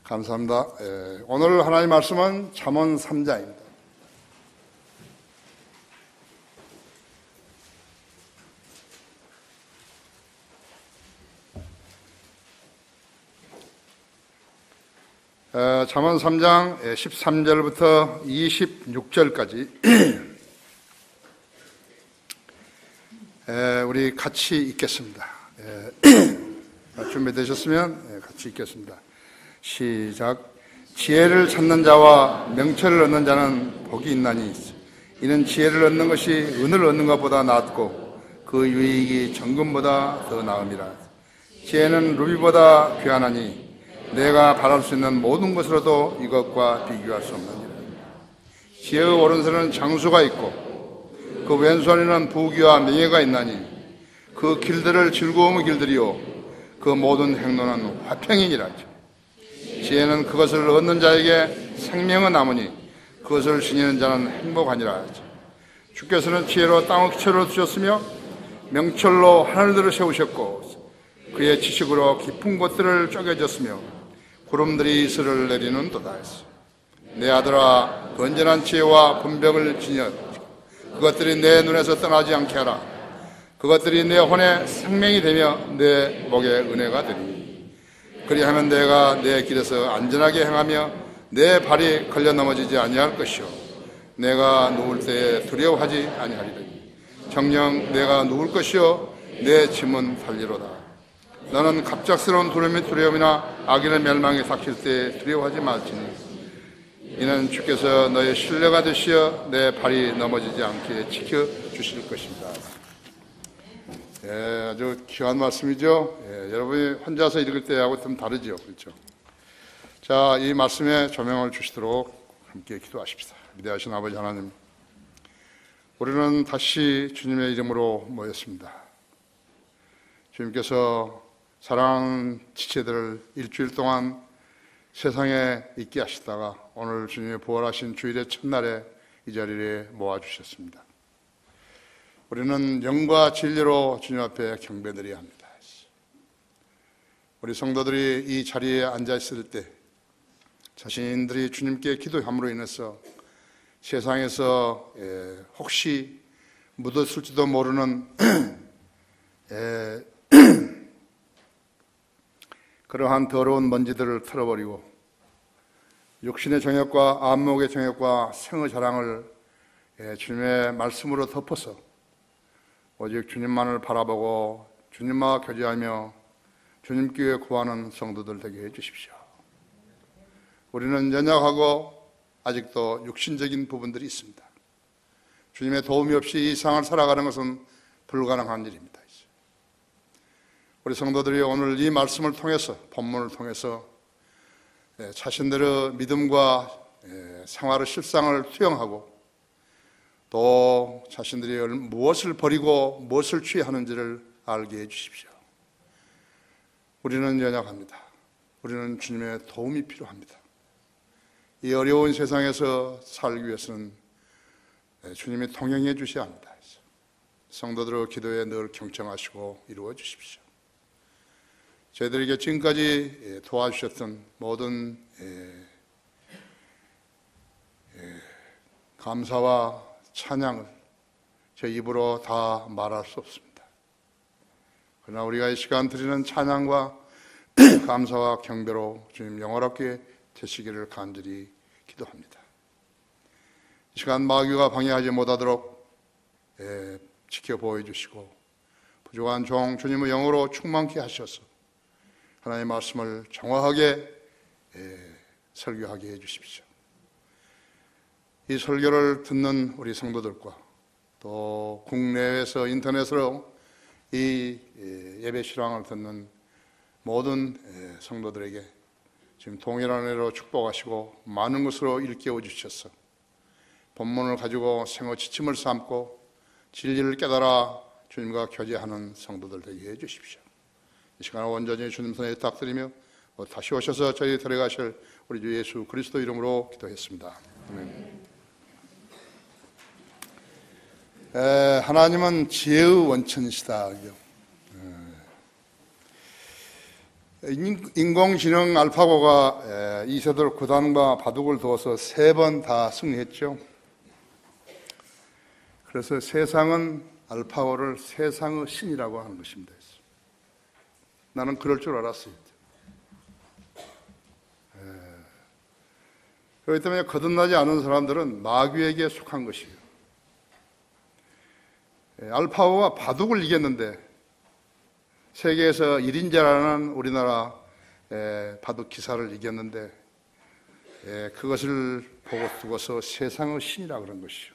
감사합니다. 오늘 하나님 말씀은 잠언 3장입니다. 잠언 3장 13절부터 26절까지 우리 같이 읽겠습니다. 준비되셨으면 같이 읽겠습니다. 시작. 지혜를 찾는 자와 명철을 얻는 자는 복이 있나니 이는 지혜를 얻는 것이 은을 얻는 것보다 낫고 그 유익이 정금보다 더 나음이라. 지혜는 루비보다 귀하나니 내가 바랄 수 있는 모든 것으로도 이것과 비교할 수 없느니라. 지혜의 오른손에는 장수가 있고 그 왼손에는 부귀와 명예가 있나니 그 길들을 즐거움의 길들이요 그 모든 행로는 화평이니라. 지혜는 그것을 얻는 자에게 생명은 나무니 그것을 지니는 자는 행복하니라. 주께서는 지혜로 땅의 기초를 두셨으며 명철로 하늘들을 세우셨고 그의 지식으로 깊은 곳들을 쪼개졌으며 구름들이 이슬을 내리는도다 했어. 내 아들아, 건전한 지혜와 분별을 지녀 그것들이 내 눈에서 떠나지 않게 하라. 그것들이 내 혼에 생명이 되며 내 목에 은혜가 되리니 그리하면 내가 내 길에서 안전하게 행하며 내 발이 걸려 넘어지지 아니할 것이요 내가 누울 때에 두려워하지 아니하리니 정녕 내가 누울 것이요 내 짐은 달리로다. 너는 갑작스러운 두려움이나 악인의 멸망이 닥칠 때 두려워하지 말지니 이는 주께서 너의 신뢰가 되시어 내 발이 넘어지지 않게 지켜주실 것입니다. 아주 귀한 말씀이죠. 여러분이 혼자서 읽을 때하고 좀 다르죠, 그렇죠? 자, 이 말씀에 조명을 주시도록 함께 기도하십시다. 위대하신 아버지 하나님, 우리는 다시 주님의 이름으로 모였습니다. 주님께서 사랑하는 지체들을 일주일 동안 세상에 있게 하시다가 오늘 주님의 부활하신 주일의 첫날에 이 자리에 모아주셨습니다. 우리는 영과 진리로 주님 앞에 경배드려야 합니다. 우리 성도들이 이 자리에 앉아있을 때 자신들이 주님께 기도함으로 인해서 세상에서 혹시 묻었을지도 모르는 그러한 더러운 먼지들을 털어버리고 육신의 정욕과 안목의 정욕과 생의 자랑을 주님의 말씀으로 덮어서 오직 주님만을 바라보고 주님과 교제하며 주님께 구하는 성도들 되게 해주십시오. 우리는 연약하고 아직도 육신적인 부분들이 있습니다. 주님의 도움이 없이 이 세상을 살아가는 것은 불가능한 일입니다. 우리 성도들이 오늘 이 말씀을 통해서, 본문을 통해서 자신들의 믿음과 생활의 실상을 투영하고 또 자신들이 무엇을 버리고 무엇을 취하는지를 알게 해주십시오. 우리는 연약합니다. 우리는 주님의 도움이 필요합니다. 이 어려운 세상에서 살기 위해서는 주님이 동행해 주셔야 합니다. 성도들의 기도에 늘 경청하시고 이루어 주십시오. 저희들에게 지금까지 도와주셨던 모든 감사와 찬양을 제 입으로 다 말할 수 없습니다. 그러나 우리가 이 시간 드리는 찬양과 감사와 경배로 주님 영원롭게 되시기를 간절히 기도합니다. 이 시간 마귀가 방해하지 못하도록 지켜보여 주시고 부족한 종 주님의 영으로 충만케 하셔서 하나님의 말씀을 정확하게 설교하게 해 주십시오. 이 설교를 듣는 우리 성도들과 또 국내에서 인터넷으로 이 예배 실황을 듣는 모든 성도들에게 지금 동일한 은혜로 축복하시고 많은 것으로 일깨워 주셔서 본문을 가지고 생의 지침을 삼고 진리를 깨달아 주님과 교제하는 성도들 되게 해 주십시오. 이 시간을 온전히 주님 손에 부탁드리며 다시 오셔서 저희 데려가실 우리 주 예수 그리스도 이름으로 기도했습니다. 아멘. 하나님은 지혜의 원천이시다. 인공지능 알파고가 이세돌 구단과 바둑을 두어서 3번 다 승리했죠. 그래서 세상은 알파고를 세상의 신이라고 하는 것입니다. 나는 그럴 줄 알았어요. 그렇기 때문에 거듭나지 않은 사람들은 마귀에게 속한 것이에요. 알파고가 바둑을 이겼는데 세계에서 1인자라는 우리나라 바둑 기사를 이겼는데 그것을 보고 두고서 세상의 신이라 그런 것이죠.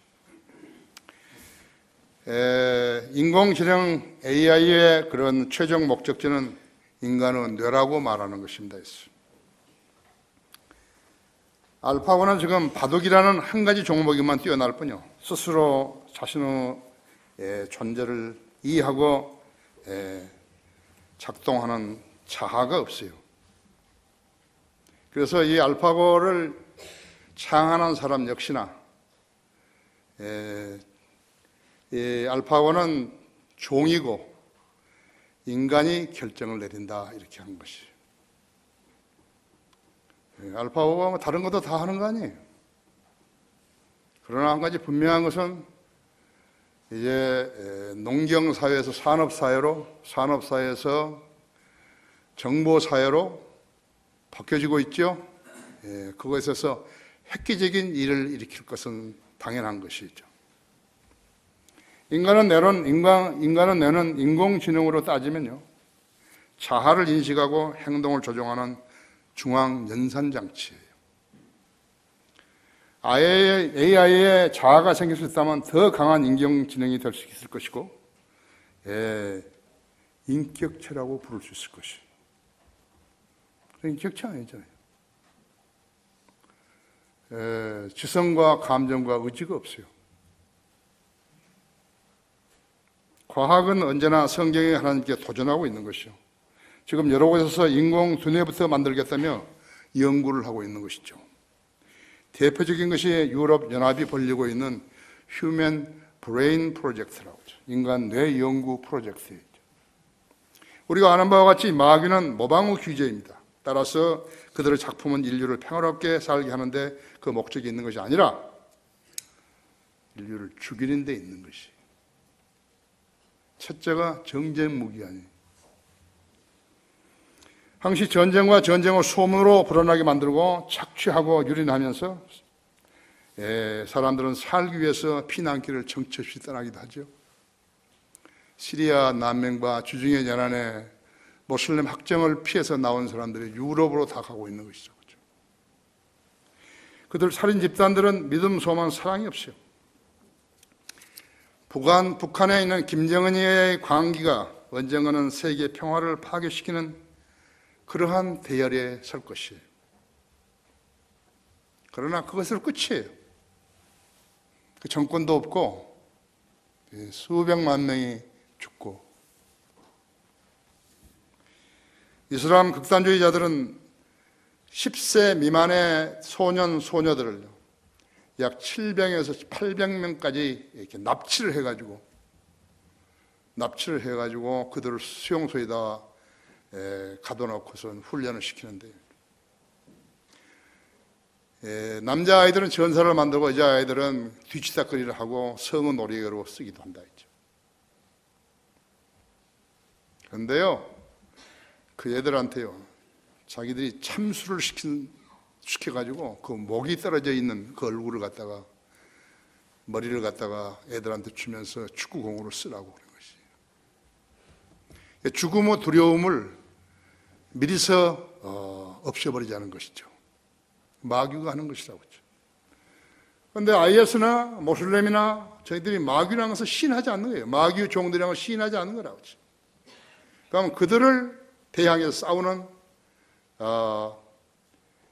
인공지능 AI의 그런 최종 목적지는 인간의 뇌라고 말하는 것입니다. 알파고는 지금 바둑이라는 한 가지 종목에만 뛰어날 뿐이요, 스스로 자신의 존재를 이해하고 작동하는 자아가 없어요. 그래서 이 알파고를 창안한 사람 역시나 이 알파고는 종이고 인간이 결정을 내린다, 이렇게 한 것이에요. 알파고가 뭐 다른 것도 다 하는 거 아니에요. 그러나 한 가지 분명한 것은 이제 농경사회에서 산업사회에서 정보사회로 바뀌어지고 있죠. 그것에 있어서 획기적인 일을 일으킬 것은 당연한 것이죠. 인간은 내는 인공지능으로 따지면요, 자아를 인식하고 행동을 조종하는 중앙연산장치예요. AI에 자아가 생길 수 있다면 더 강한 인공지능이 될 수 있을 것이고, 인격체라고 부를 수 있을 것이에요. 인격체 아니잖아요. 지성과 감정과 의지가 없어요. 과학은 언제나 성경의 하나님께 도전하고 있는 것이죠. 지금 여러 곳에서 인공 두뇌부터 만들겠다며 연구를 하고 있는 것이죠. 대표적인 것이 유럽 연합이 벌이고 있는 휴먼 브레인 프로젝트라고 하죠. 인간 뇌 연구 프로젝트이죠. 우리가 아는 바와 같이 마귀는 모방의 귀재입니다. 따라서 그들의 작품은 인류를 평화롭게 살게 하는데 그 목적이 있는 것이 아니라 인류를 죽이는 데 있는 것이. 첫째가 정쟁 무기 아니에요. 항시 전쟁과 전쟁을 소문으로 불어나게 만들고 착취하고 유린하면서 사람들은 살기 위해서 피난길을 정처 없이 떠나기도 하죠. 시리아 난민과 주중의 연안에 모슬렘 학정을 피해서 나온 사람들이 유럽으로 다 가고 있는 것이죠. 그들 살인 집단들은 믿음, 소망, 사랑이 없어요. 북한에 있는 김정은의 광기가 언젠가는 세계 평화를 파괴시키는 그러한 대열에 설 것이에요. 그러나 그것으로 끝이에요. 그 정권도 없고 수백만 명이 죽고, 이슬람 극단주의자들은 10세 미만의 소년, 소녀들을 약 700에서 800명까지 이렇게 납치를 해가지고 그들을 수용소에다 가둬놓고서 훈련을 시키는데, 남자아이들은 전사를 만들고 여자아이들은 뒤치다거리를 하고 성의 놀이로 쓰기도 한다 했죠. 그런데요, 그 애들한테요, 자기들이 참수를 시켜가지고 그 목이 떨어져 있는 그 얼굴을 갖다가, 머리를 갖다가 애들한테 주면서 축구공으로 쓰라고 그런 것이에요. 죽음의 두려움을 미리서 없애버리자는 것이죠. 마귀가 하는 것이라고 했죠. 그런데 IS나 모슬렘이나 저희들이 마귀라는 것을 시인하지 않는 거예요. 마귀의 종들이라는 것을 시인하지 않는 거라고 했죠. 그럼 그들을 대항해서 싸우는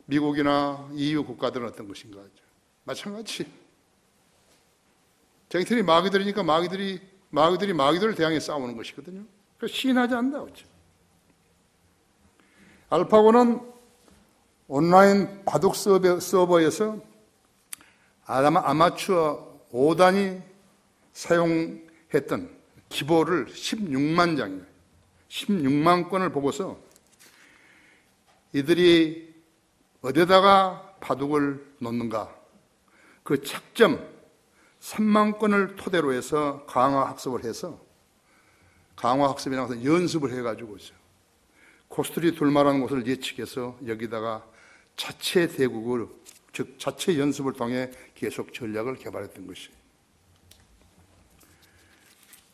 미국이나 EU 국가들은 어떤 것인가 하죠. 마찬가지. 저희들이 마귀들이니까 마귀들이 마귀들을 대항해 싸우는 것이거든요. 그래서 시인하지 않는다고 했죠. 알파고는 온라인 바둑 서버에서 아마추어 5단이 사용했던 기보를 16만 장이에요. 16만 건을 보고서 이들이 어디다가 바둑을 놓는가? 그 착점 3만 건을 토대로 해서 강화학습을 해서 강화학습이라고 연습을 해가지고 있어요. 코스트리 둘마라는 곳을 예측해서 여기다가 자체 대국을, 즉 자체 연습을 통해 계속 전략을 개발했던 것이에요.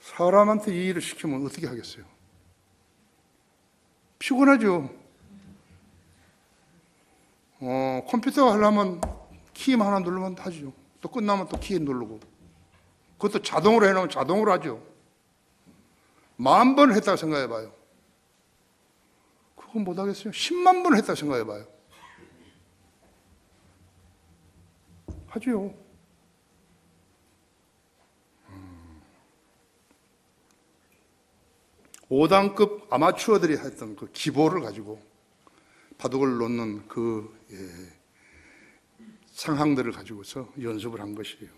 사람한테 이 일을 시키면 어떻게 하겠어요? 피곤하죠. 컴퓨터 하려면 키만 하나 누르면 하죠. 또 끝나면 또 키 누르고. 그것도 자동으로 해놓으면 자동으로 하죠. 10,000번 했다고 생각해봐요. 그건 못하겠어요. 10만 번 했다고 생각해봐요. 하죠. 5단급 아마추어들이 했던 그 기보를 가지고 바둑을 놓는 그 상황들을 가지고서 연습을 한 것이에요.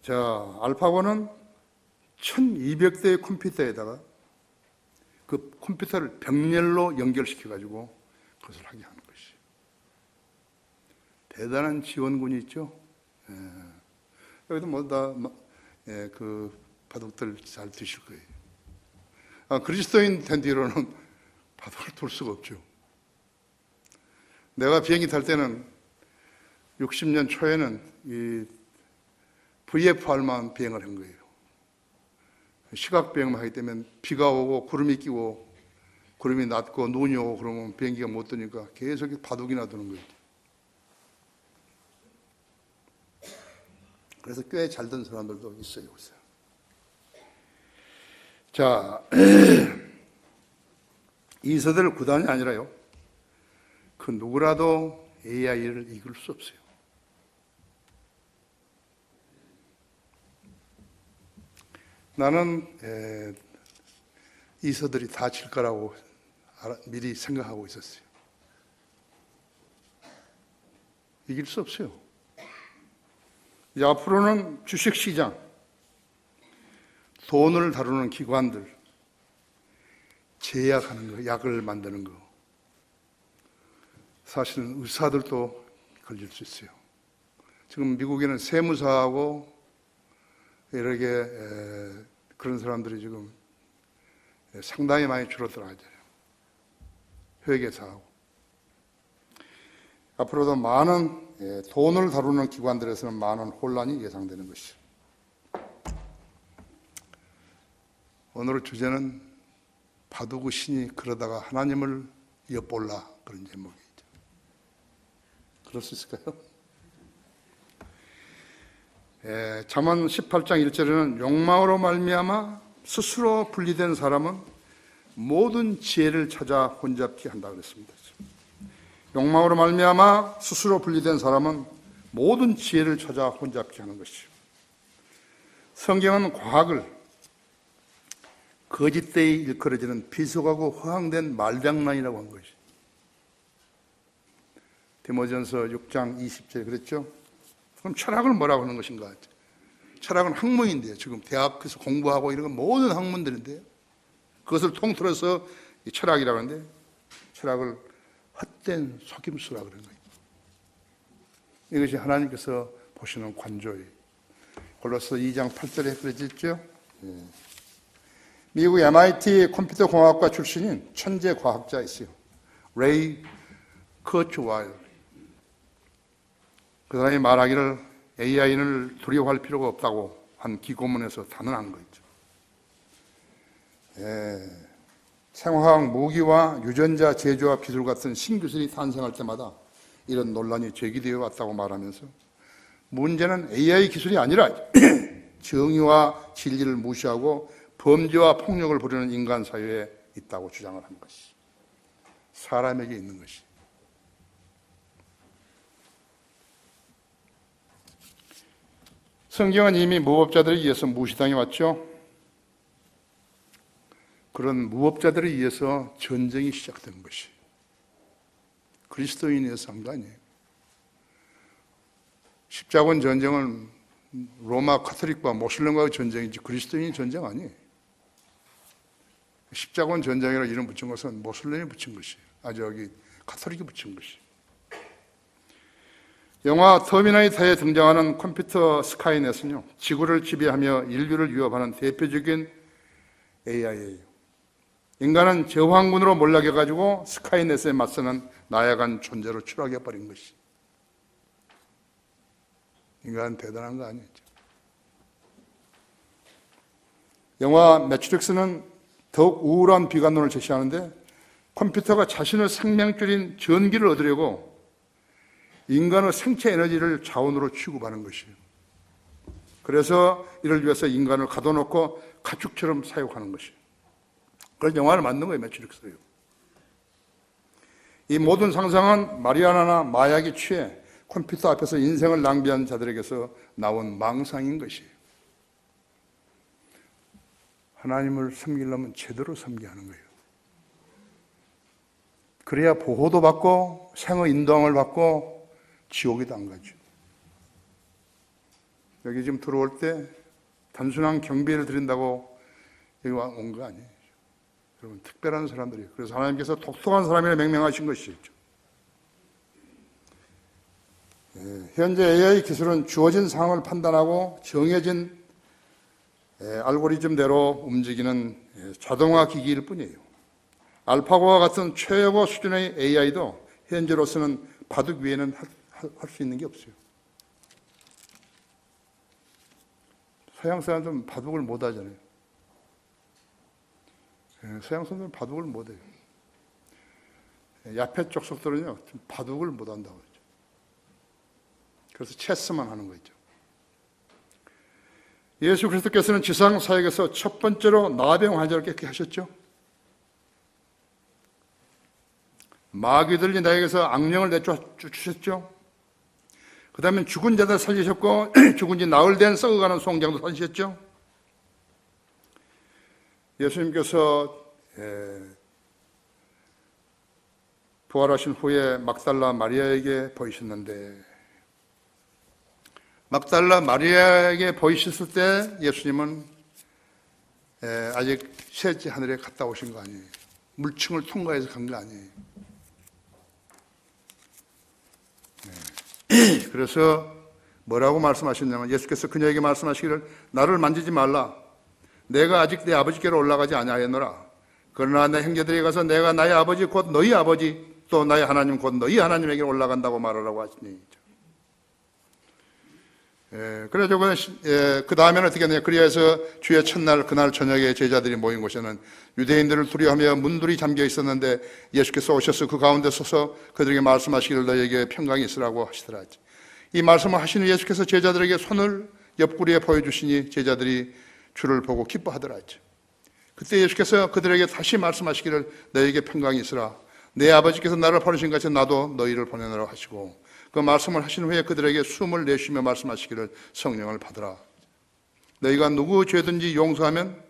자, 알파고는 1200대의 컴퓨터에다가 그 컴퓨터를 병렬로 연결시켜가지고 그것을 하게 하는 것이에요. 대단한 지원군이 있죠. 여기도 뭐 다 그 바둑들 잘 두실 거예요. 그리스도인 된 뒤로는 바둑을 둘 수가 없죠. 내가 비행기 탈 때는 60년 초에는 이 VFR만 비행을 한 거예요. 시각 비행만 하기 때문에 비가 오고 구름이 끼고 구름이 낮고 눈이 오고 그러면 비행기가 못 뜨니까 계속 바둑이나 두는 거예요. 그래서 꽤 잘 된 사람들도 있어요. 자, 이서들 구단이 아니라요. 그 누구라도 AI를 이길 수 없어요. 나는 이서들이 다 질 거라고 미리 생각하고 있었어요. 이길 수 없어요. 이제 앞으로는 주식시장, 돈을 다루는 기관들, 제약하는 거, 약을 만드는 거, 사실은 의사들도 걸릴 수 있어요. 지금 미국에는 세무사하고 여러 개 그런 사람들이 지금 상당히 많이 줄어들어가잖아요. 회계사하고. 앞으로도 많은 돈을 다루는 기관들에서는 많은 혼란이 예상되는 것이죠. 오늘 주제는 바둑의 신이 그러다가 하나님을 엿볼라, 그런 제목이죠. 그럴 수 있을까요? 잠언 18장 1절에는 욕망으로 말미암아 스스로 분리된 사람은 모든 지혜를 찾아 혼잡케 한다 그랬습니다. 욕망으로 말미암아 스스로 분리된 사람은 모든 지혜를 찾아 혼잡케 하는 것이죠. 성경은 과학을 거짓되이 일컬어지는 비속하고 허황된 말장난이라고 한 것이죠. 디모전서 6장 20절에 그랬죠. 그럼 철학을 뭐라고 하는 것인가? 철학은 학문인데요. 지금 대학에서 공부하고 이런 건 모든 학문들인데요. 그것을 통틀어서 철학이라고 하는데, 철학을 헛된 속임수라고 그러는 거예요. 이것이 하나님께서 보시는 관조예요. 골로새 2장 8절에 그러셨죠. 미국 MIT 컴퓨터 공학과 출신인 천재 과학자 있어요. 레이 커츠와일드. 그 사람이 말하기를 AI를 두려워할 필요가 없다고 한 기고문에서 단언한 거 있죠. 생화학 무기와 유전자 제조와 기술 같은 신기술이 탄생할 때마다 이런 논란이 제기되어 왔다고 말하면서 문제는 AI 기술이 아니라 정의와 진리를 무시하고 범죄와 폭력을 부리는 인간 사회에 있다고 주장을 한 것이, 사람에게 있는 것이. 성경은 이미 무법자들에 의해서 무시당해 왔죠. 그런 무법자들에 의해서 전쟁이 시작된 것이, 그리스도인에 의해서 한 거 아니에요. 십자군 전쟁은 로마 카톨릭과 모슬림과의 전쟁이지 그리스도인의 전쟁 아니에요. 십자군 전쟁이라고 이름 붙인 것은 모슬렘이 붙인 것이에요. 여기 가톨릭이 붙인 것이에요. 영화 터미네이터에 등장하는 컴퓨터 스카이넷은요, 지구를 지배하며 인류를 위협하는 대표적인 AI예요. 인간은 저항군으로 몰락해가지고 스카이넷에 맞서는 나약한 존재로 추락해버린 것이. 인간은 대단한 거 아니죠. 영화 매트릭스는 더욱 우울한 비관론을 제시하는데, 컴퓨터가 자신의 생명줄인 전기를 얻으려고 인간의 생체 에너지를 자원으로 취급하는 것이에요. 그래서 이를 위해서 인간을 가둬놓고 가축처럼 사육하는 것이에요. 그래서 영화를 만든 거예요, 매트릭스요. 이 모든 상상은 마리아나나 마약에 취해 컴퓨터 앞에서 인생을 낭비한 자들에게서 나온 망상인 것이에요. 하나님을 섬기려면 제대로 섬겨야 하는 거예요. 그래야 보호도 받고 생의 인도함을 받고 지옥에도 안 가죠. 여기 지금 들어올 때 단순한 경배를 드린다고 여기 온 거 아니에요. 여러분, 특별한 사람들이에요. 그래서 하나님께서 독특한 사람이라 명명하신 것이죠. 현재 AI 기술은 주어진 상황을 판단하고 정해진 알고리즘대로 움직이는 자동화 기기일 뿐이에요. 알파고와 같은 최고 수준의 AI도 현재로서는 바둑 위에는 할 수 있는 게 없어요. 서양 사람들은 바둑을 못 하잖아요. 서양 사람들은 바둑을 못 해요. 야페 족속들은요, 바둑을 못 한다고 그러죠. 그래서 체스만 하는 거죠. 예수 그리스도께서는 지상 사역에서 첫 번째로 나병 환자를 깨끗게 하셨죠. 마귀들이 나에게서 악령을 내쫓으셨죠. 그 다음에 죽은 자들 살리셨고, 죽은 지 나흘 된 썩어가는 송장도 살리셨죠. 예수님께서 부활하신 후에 막달라 마리아에게 보이셨는데, 막달라 마리아에게 보이셨을 때 예수님은 아직 셋째 하늘에 갔다 오신 거 아니에요. 물층을 통과해서 간 거 아니에요. 그래서 뭐라고 말씀하셨냐면, 예수께서 그녀에게 말씀하시기를 나를 만지지 말라. 내가 아직 내 아버지께로 올라가지 아니하였노라. 그러나 내 형제들이 가서 내가 나의 아버지 곧 너희 아버지 또 나의 하나님 곧 너희 하나님에게 올라간다고 말하라고 하시니. 그래서 그 다음에는 어떻게 했느냐. 그리하여서 주의 첫날 그날 저녁에 제자들이 모인 곳에는 유대인들을 두려워하며 문들이 잠겨 있었는데 예수께서 오셔서 그 가운데 서서 그들에게 말씀하시기를 너희에게 평강이 있으라고 하시더라. 이 말씀을 하신 예수께서 제자들에게 손을 옆구리에 보여주시니 제자들이 주를 보고 기뻐하더라. 그때 예수께서 그들에게 다시 말씀하시기를 너희에게 평강이 있으라. 내 아버지께서 나를 보내신 같이 나도 너희를 보내노라 하시고, 그 말씀을 하신 후에 그들에게 숨을 내쉬며 말씀하시기를 성령을 받으라. 너희가 누구 죄든지 용서하면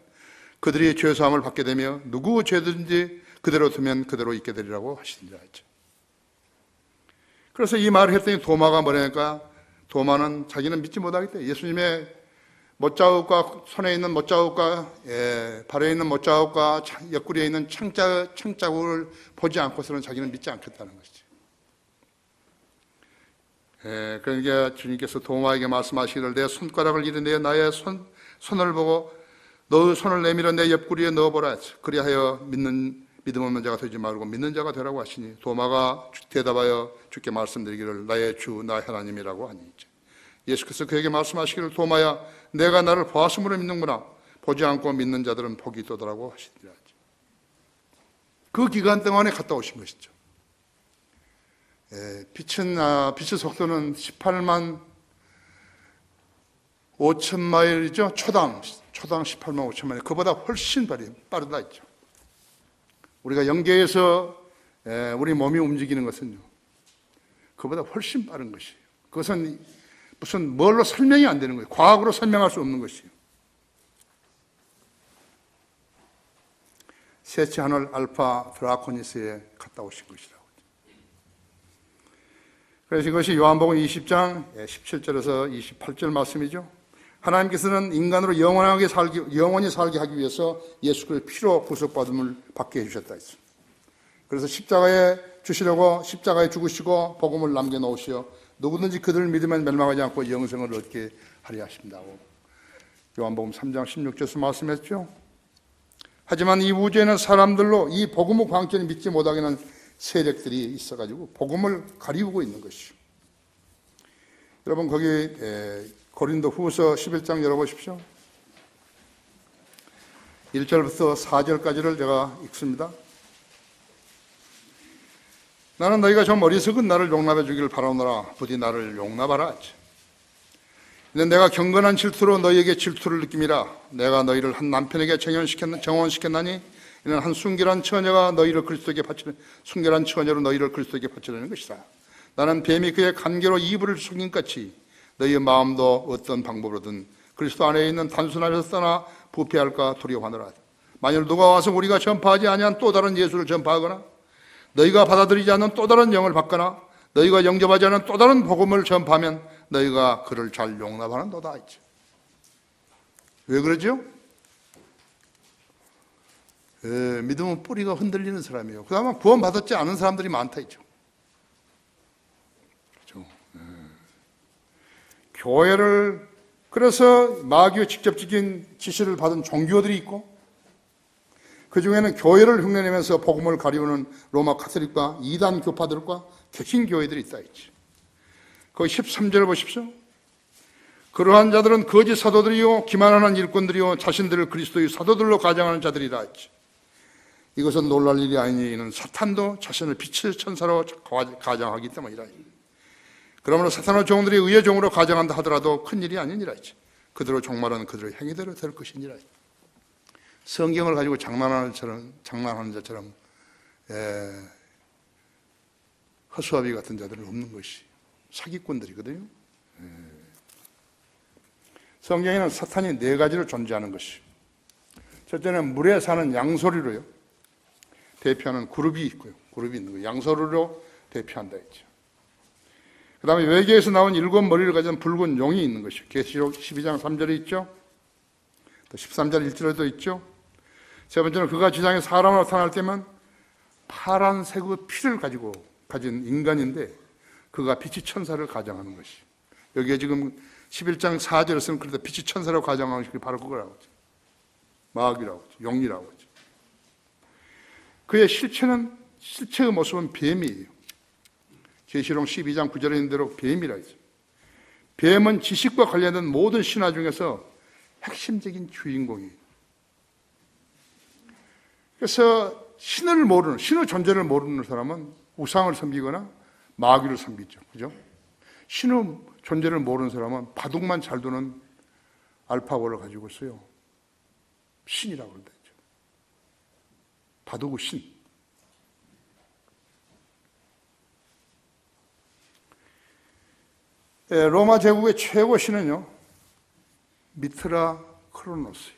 그들이 죄사함을 받게 되며 누구 죄든지 그대로 두면 그대로 있게 되리라고 하시니라 했죠. 그래서 이 말을 했더니 도마가 뭐라니까, 도마는 자기는 믿지 못하겠다. 예수님의 못자국과 손에 있는 못자국과 발에 있는 못자국과 옆구리에 있는 창자국을 보지 않고서는 자기는 믿지 않겠다는 것이죠. 그러니까 주님께서 도마에게 말씀하시기를 내 손가락을 이르내 나의 손을 보고 너의 손을 내밀어 내 옆구리에 넣어보라. 그리하여 믿음 없는 자가 되지 말고 믿는 자가 되라고 하시니, 도마가 대답하여 주께 말씀드리기를 나의 주 나의 하나님이라고 하니, 예수께서 그에게 말씀하시기를 도마야 내가 나를 보았으므로 믿는구나. 보지 않고 믿는 자들은 복이 있도다라고 하시니라. 그 기간 동안에 갔다 오신 것이죠. 빛의 속도는 18만 5천 마일이죠. 초당 18만 5천 마일. 그보다 훨씬 빠르다 했죠. 우리가 영계에서 우리 몸이 움직이는 것은요, 그보다 훨씬 빠른 것이에요. 그것은 무슨 뭘로 설명이 안 되는 거예요. 과학으로 설명할 수 없는 것이에요. 셋째 하늘 알파 드라코니스에 갔다 오신 것이라고. 그래서 이것이 요한복음 20장 17절에서 28절 말씀이죠. 하나님께서는 인간으로 영원히 살게 하기 위해서 예수 그리스도의 피로 구속받음을 받게 해주셨다 했습니다. 그래서 십자가에 주시려고 십자가에 죽으시고 복음을 남겨놓으시어 누구든지 그들을 믿으면 멸망하지 않고 영생을 얻게 하려 하신다고 요한복음 3장 16절에서 말씀했죠. 하지만 이 우주에는 사람들로 이 복음의 광전을 믿지 못하게 하는 세력들이 있어가지고 복음을 가리우고 있는 것이죠. 여러분 거기 고린도 후서 11장 열어보십시오. 1절부터 4절까지를 제가 읽습니다. 나는 너희가 좀 어리석은 나를 용납해 주기를 바라오노라. 부디 나를 용납하라. 이는 내가 경건한 질투로 너희에게 질투를 느낌이라. 내가 너희를 한 남편에게 정혼시켰나니 이는 한 순결한 처녀가 너희를 그리스도에게 바치는 순결한 처녀로 너희를 그리스도에게 바치려는 것이다. 나는 뱀이 그의 간계로 이불을 속인 같이 너희의 마음도 어떤 방법으로든 그리스도 안에 있는 단순함에서 떠나 부패할까 두려워하노라. 만일 누가 와서 우리가 전파하지 아니한 또 다른 예수를 전파하거나 너희가 받아들이지 않는 또 다른 영을 받거나 너희가 영접하지 않는 또 다른 복음을 전파하면 너희가 그를 잘 용납하는도다 했죠. 왜 그러죠? 믿음은 뿌리가 흔들리는 사람이에요. 그다음에 구원받았지 않은 사람들이 많다 했죠. 그렇죠? 교회를 그래서 마귀의 직접적인 지시를 받은 종교들이 있고 그 중에는 교회를 흉내내면서 복음을 가리우는 로마 카톨릭과 이단 교파들과 개신 교회들이 있다 했지. 거기 13절을 보십시오. 그러한 자들은 거짓 사도들이요 기만하는 일꾼들이요 자신들을 그리스도의 사도들로 가장하는 자들이라 했지. 이것은 놀랄 일이 아니니 이는 사탄도 자신을 빛의 천사로 가장하기 때문이라. 그러므로 사탄의 종들이 의의 종으로 가장한다 하더라도 큰 일이 아니니라 했지. 그대로 종말은 그들의 행위대로 될 것이니라 했지. 성경을 가지고 장난하는 자처럼 허수아비 같은 자들은 없는 것이 사기꾼들이거든요. 성경에는 사탄이 네 가지로 존재하는 것이 첫째는 물에 사는 양소리로요 대표하는 그룹이 있고요. 그룹이 있는 거예요. 양소리로 대표한다 했죠. 그 다음에 외계에서 나온 7머리를 가진 붉은 용이 있는 것이요. 계시록 12장 3절에 있죠. 또 13절 1절에도 있죠. 세 번째는 그가 지상에 사람으로 나타날 때면 파란색의 피를 가진 인간인데 그가 빛의 천사를 가장하는 것이. 여기에 지금 11장 4절에서는 그래도 빛의 천사라고 가장하는 것이 바로 그거라고 하죠. 마귀라고 하죠. 용이라고 하죠. 그의 실체의 모습은 뱀이에요. 계시록 12장 9절에 있는 대로 뱀이라 했죠. 뱀은 지식과 관련된 모든 신화 중에서 핵심적인 주인공이에요. 그래서 신의 존재를 모르는 사람은 우상을 섬기거나 마귀를 섬기죠. 그죠? 신의 존재를 모르는 사람은 바둑만 잘 두는 알파고를 가지고 있어요. 신이라고 그러죠. 바둑의 신. 로마 제국의 최고 신은요, 미트라 크로노스.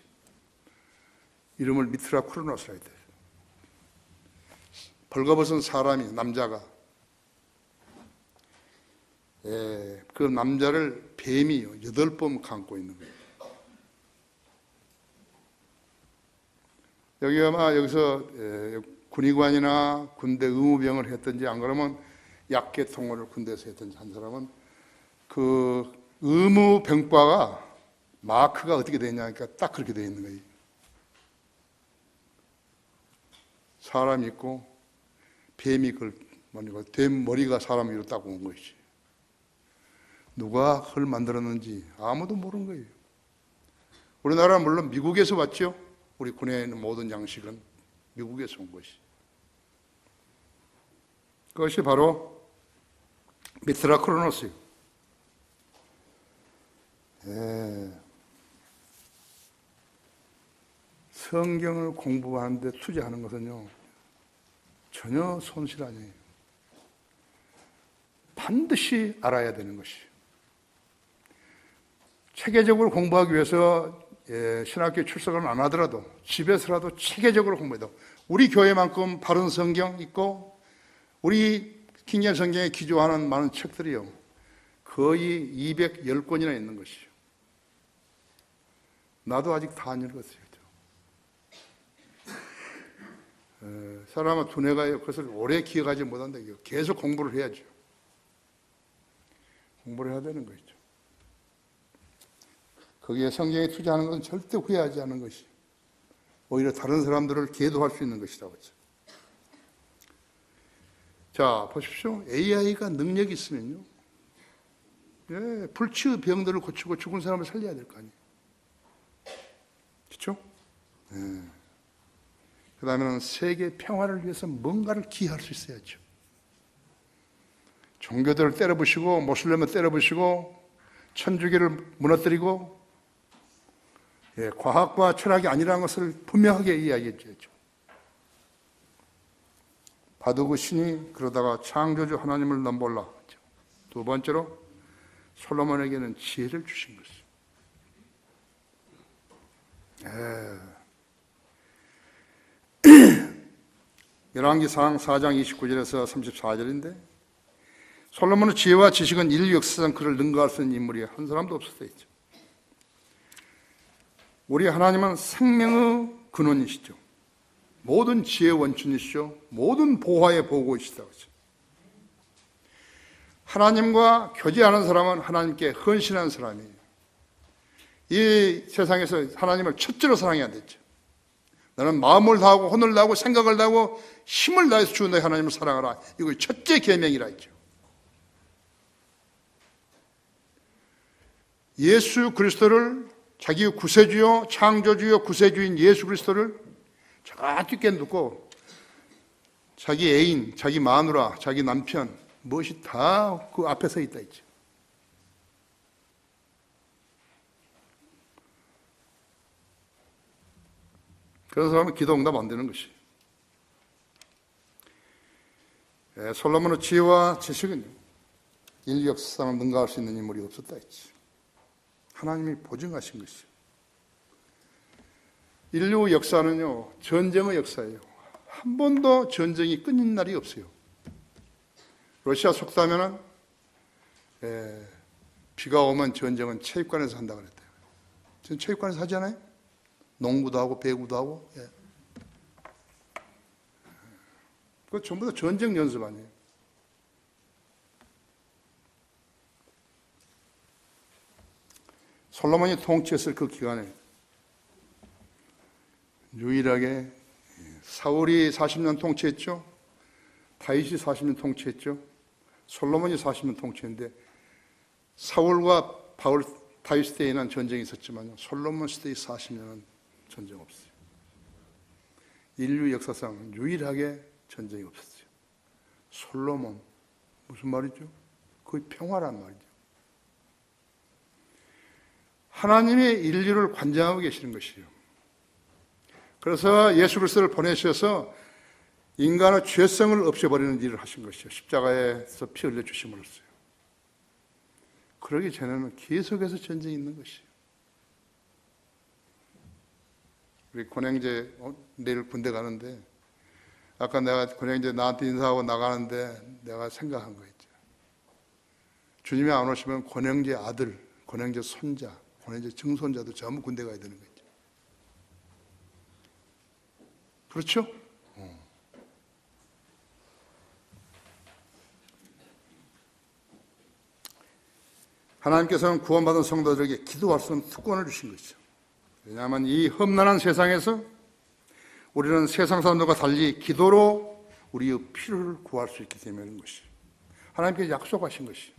이름을 미트라 크로노스라 해야 돼요. 벌거벗은 사람이, 남자가, 그 남자를 뱀이 8번 감고 있는 거예요. 여기 아마 여기서 군의관이나 군대 의무병을 했든지 안 그러면 약계통을 군대에서 했든지 한 사람은 그 의무병과가 마크가 어떻게 되냐 하니까 딱 그렇게 되어 있는 거예요. 사람이 있고 뱀이 뱀 머리가 사람 위로 딱 온 것이지. 누가 그걸 만들었는지 아무도 모르는 거예요. 우리나라는 물론 미국에서 왔죠. 우리 군에 있는 모든 양식은 미국에서 온 것이. 그것이 바로 미트라 크로노스예요. 성경을 공부하는데 투자하는 것은요, 전혀 손실 아니에요. 반드시 알아야 되는 것이. 체계적으로 공부하기 위해서 신학교 출석을 안 하더라도 집에서라도 체계적으로 공부해도 우리 교회만큼 바른 성경 있고 우리 킹제임 성경에 기조하는 많은 책들이요 거의 210권이나 있는 것이죠. 나도 아직 다 안 읽었어요. 사람은 두뇌가 그것을 오래 기억하지 못한다. 계속 공부를 해야죠. 공부를 해야 되는 거죠. 거기에 성경에 투자하는 것은 절대 후회하지 않는 것이 오히려 다른 사람들을 계도할 수 있는 것이라고 했죠. 자, 보십시오. AI가 능력이 있으면요, 불치의 병들을 고치고 죽은 사람을 살려야 될 거 아니에요. 그렇죠? 그 다음에는 세계 평화를 위해서 뭔가를 기여할 수 있어야죠. 종교들을 때려부시고 모슬렘을 때려부시고 천주교를 무너뜨리고 과학과 철학이 아니라는 것을 분명하게 이야기했죠. 바두그 신이 그러다가 창조주 하나님을 넘볼라. 두 번째로 솔로몬에게는 지혜를 주신 것이죠. 열왕기상 4장 29절에서 34절인데 솔로몬의 지혜와 지식은 인류 역사상 그를 능가할 수 있는 인물이 한 사람도 없었죠. 우리 하나님은 생명의 근원이시죠. 모든 지혜의 원천이시죠. 모든 보화의 보고이시다고 하죠. 하나님과 교제하는 사람은 하나님께 헌신하는 사람이에요. 이 세상에서 하나님을 첫째로 사랑해야 되죠. 나는 마음을 다하고 혼을 다하고 생각을 다하고 힘을 다해서 주 너의 하나님을 사랑하라. 이거 첫째 계명이라 했죠. 예수 그리스도를 자기 구세주요 창조주요 구세주인 예수 그리스도를 자기께 놓고 자기 애인, 자기 마누라, 자기 남편 무엇이 다 그 앞에 서 있다 했죠. 그런 사람은 기도 응답 안 되는 것이. 솔로몬의 지혜와 지식은 인류 역사상을 능가할 수 있는 인물이 없었다 했지. 하나님이 보증하신 것이요. 인류 역사는요, 전쟁의 역사예요. 한 번도 전쟁이 끊인 날이 없어요. 러시아 속담에는 비가 오면 전쟁은 체육관에서 한다고 그랬대요. 지금 체육관에서 하잖아요. 농구도 하고 배구도 하고. 그거 전부 다 전쟁 연습 아니에요. 솔로몬이 통치했을 그 기간에 유일하게 사울이 40년 통치했죠. 다윗이 40년 통치했죠. 솔로몬이 40년 통치했는데 사울과 다윗 시대에는 전쟁이 있었지만 솔로몬 시대의 40년은 전쟁 없어요. 인류 역사상 유일하게 전쟁이 없었어요. 솔로몬 무슨 말이죠? 거의 평화란 말이죠. 하나님이 인류를 관장하고 계시는 것이에요. 그래서 예수 그리스도를 보내셔서 인간의 죄성을 없애버리는 일을 하신 것이죠. 십자가에서 피 흘려 주심으로써요. 그러기 전에는 계속해서 전쟁이 있는 것이에요. 우리 권영재 내일 군대 가는데 아까 내가 권영재 나한테 인사하고 나가는데 내가 생각한 거 있죠. 주님이 안 오시면 권영재 아들, 권영재 손자, 권영재 증손자도 전부 군대 가야 되는 거죠. 그렇죠? 하나님께서는 구원받은 성도들에게 기도할 수 있는 특권을 주신 것이죠. 왜냐하면 이 험난한 세상에서 우리는 세상 사람들과 달리 기도로 우리의 필요를 구할 수 있기 때문인 것이죠. 하나님께서 약속하신 것이죠.